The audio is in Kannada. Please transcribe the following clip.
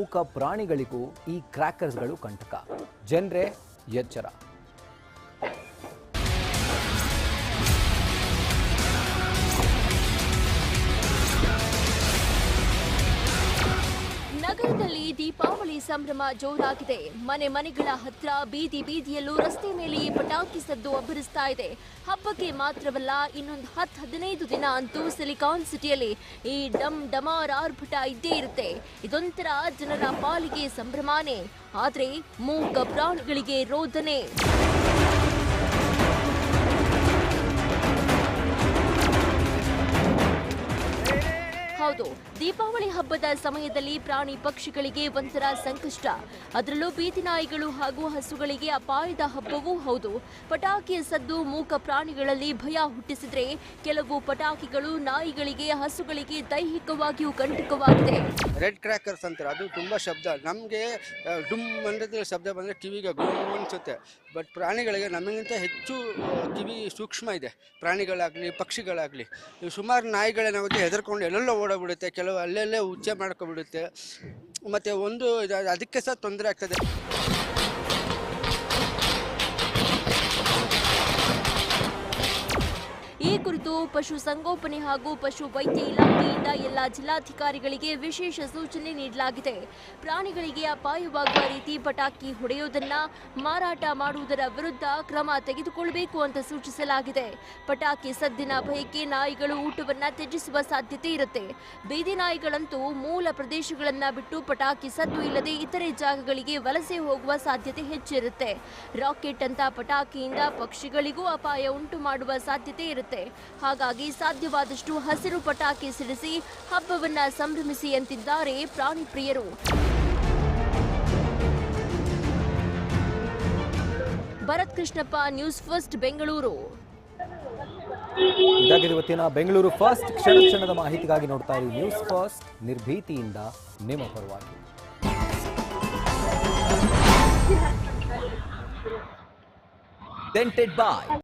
ಮೂಕ ಪ್ರಾಣಿಗಳಿಗೂ ಈ ಕ್ರ್ಯಾಕರ್ಸ್ಗಳು ಕಂಟಕ. ಜನರೇ ಎಚ್ಚರ. ನಗರದಲ್ಲಿ ದೀಪಾವಳಿ ಸಂಭ್ರಮ ಜೋರಾಗಿದೆ. ಮನೆ ಮನೆಗಳ ಹತ್ರ ಬೀದಿ ಬೀದಿಯಲ್ಲೂ ರಸ್ತೆ ಮೇಲೆ ಪಟಾಕಿ ಸದ್ದು ಅಬ್ಬರಿಸ್ತಾ ಇದೆ. ಹಬ್ಬಕ್ಕೆ ಮಾತ್ರವಲ್ಲ, ಇನ್ನೊಂದು 10-15 ದಿನ ಅಂತೂ ಸಿಲಿಕಾನ್ ಸಿಟಿಯಲ್ಲಿ ಈ ಡಮ್ ಡಮಾರ್ ಆರ್ಭಟ ಇದ್ದೇ ಇರುತ್ತೆ. ಇದೊಂಥರ ಜನರ ಪಾಲಿಗೆ ಸಂಭ್ರಮಾನೇ, ಆದ್ರೆ ಮೂಕ ಪ್ರಾಣಿಗಳಿಗೆ ರೋದನೆ. ಹೌದು, ದೀಪಾವಳಿ ಹಬ್ಬದ ಸಮಯದಲ್ಲಿ ಪ್ರಾಣಿ ಪಕ್ಷಿಗಳಿಗೆ ಒಂಥರ ಸಂಕಷ್ಟ. ಅದರಲ್ಲೂ ಬೀದಿ ನಾಯಿಗಳು ಹಾಗೂ ಹಸುಗಳಿಗೆ ಅಪಾಯದ ಹಬ್ಬವೂ ಹೌದು. ಪಟಾಕಿಯ ಸದ್ದು ಮೂಕ ಪ್ರಾಣಿಗಳಲ್ಲಿ ಭಯ ಹುಟ್ಟಿಸಿದ್ರೆ, ಕೆಲವು ಪಟಾಕಿಗಳು ನಾಯಿಗಳಿಗೆ ಹಸುಗಳಿಗೆ ದೈಹಿಕವಾಗಿಯೂ ಕಂಟಕವಾಗಿದೆ. ರೆಡ್ ಕ್ರ್ಯಾಕರ್ಸ್ ಅಂತಾರೆ, ಅದು ತುಂಬ ಶಬ್ದ. ನಮಗೆ ಡುಮ್ ಅಂದರೆ ಶಬ್ದ ಬಂದರೆ ಕಿವಿಗೆ ಗುಮ್ ಅನಿಸುತ್ತೆ. ಬಟ್ ಪ್ರಾಣಿಗಳಿಗೆ ನಮಗಿಂತ ಹೆಚ್ಚು ಕಿವಿ ಸೂಕ್ಷ್ಮ ಇದೆ. ಪ್ರಾಣಿಗಳಾಗಲಿ ಪಕ್ಷಿಗಳಾಗಲಿ, ಸುಮಾರು ನಾಯಿಗಳೇನಾಗುತ್ತೆ ಹೆದರ್ಕೊಂಡು ಎಲ್ಲೆಲ್ಲೋ ಓಡೋಗ್ಬಿಡುತ್ತೆ, ಕೆಲವು ಅಲ್ಲೆಲ್ಲೇ ಉಚ್ಚೆ ಮಾಡ್ಕೊಬಿಡುತ್ತೆ. ಮತ್ತು ಒಂದು ಅದಕ್ಕೆ ಸಹ ತೊಂದರೆ ಆಗ್ತದೆ. ಈ ಕುರಿತು ಪಶು ಸಂಗೋಪನೆ ಹಾಗೂ ಪಶು ವೈದ್ಯ ಇಲಾಖೆಯಿಂದ ಎಲ್ಲ ಜಿಲ್ಲಾಧಿಕಾರಿಗಳಿಗೆ ವಿಶೇಷ ಸೂಚನೆ ನೀಡಲಾಗಿದೆ. ಪ್ರಾಣಿಗಳಿಗೆ ಅಪಾಯವಾಗುವ ರೀತಿ ಪಟಾಕಿ ಹೊಡೆಯುವುದನ್ನ, ಮಾರಾಟ ಮಾಡುವುದರ ವಿರುದ್ಧ ಕ್ರಮ ತೆಗೆದುಕೊಳ್ಳಬೇಕು ಅಂತ ಸೂಚಿಸಲಾಗಿದೆ. ಪಟಾಕಿ ಸದ್ದಿನ ಭಯಕ್ಕೆ ನಾಯಿಗಳು ಊಟವನ್ನ ತ್ಯಜಿಸುವ ಸಾಧ್ಯತೆ ಇರುತ್ತೆ. ಬೀದಿ ನಾಯಿಗಳಂತೂ ಮೂಲ ಪ್ರದೇಶಗಳನ್ನ ಬಿಟ್ಟು ಪಟಾಕಿ ಸದ್ದು ಇಲ್ಲದೆ ಇತರೆ ಜಾಗಗಳಿಗೆ ವಲಸೆ ಹೋಗುವ ಸಾಧ್ಯತೆ ಹೆಚ್ಚಿರುತ್ತೆ. ರಾಕೆಟ್ ಅಂತ ಪಟಾಕಿಯಿಂದ ಪಕ್ಷಿಗಳಿಗೂ ಅಪಾಯ ಉಂಟು ಮಾಡುವ ಸಾಧ್ಯತೆ ಇರುತ್ತೆ. ಹಾಗಾಗಿ ಸಾಧ್ಯವಾದಷ್ಟು ಹಸಿರು ಪಟಾಕಿ ಸಿಡಿಸಿ ಹಬ್ಬವನ್ನ ಸಂಭ್ರಮಿಸಿ ಅಂತಿದ್ದಾರೆ ಪ್ರಾಣಿ ಪ್ರಿಯರು. Bharath Krishnappa, news first, Bengaluru. ಇದಾಗಿದೆ ಇವತ್ತಿನ ಬೆಂಗಳೂರು ಫಸ್ಟ್. ಕ್ಷಣ ಕ್ಷಣದ ಮಾಹಿತಿಗಾಗಿ ನೋಡ್ತಾ ಇರಿ ನ್ಯೂಸ್ ಫಸ್ಟ್, ನಿರ್ಭೀತಿಯಿಂದ ನಿಮ್ಮ ಪರವಾಗಿ. Dented by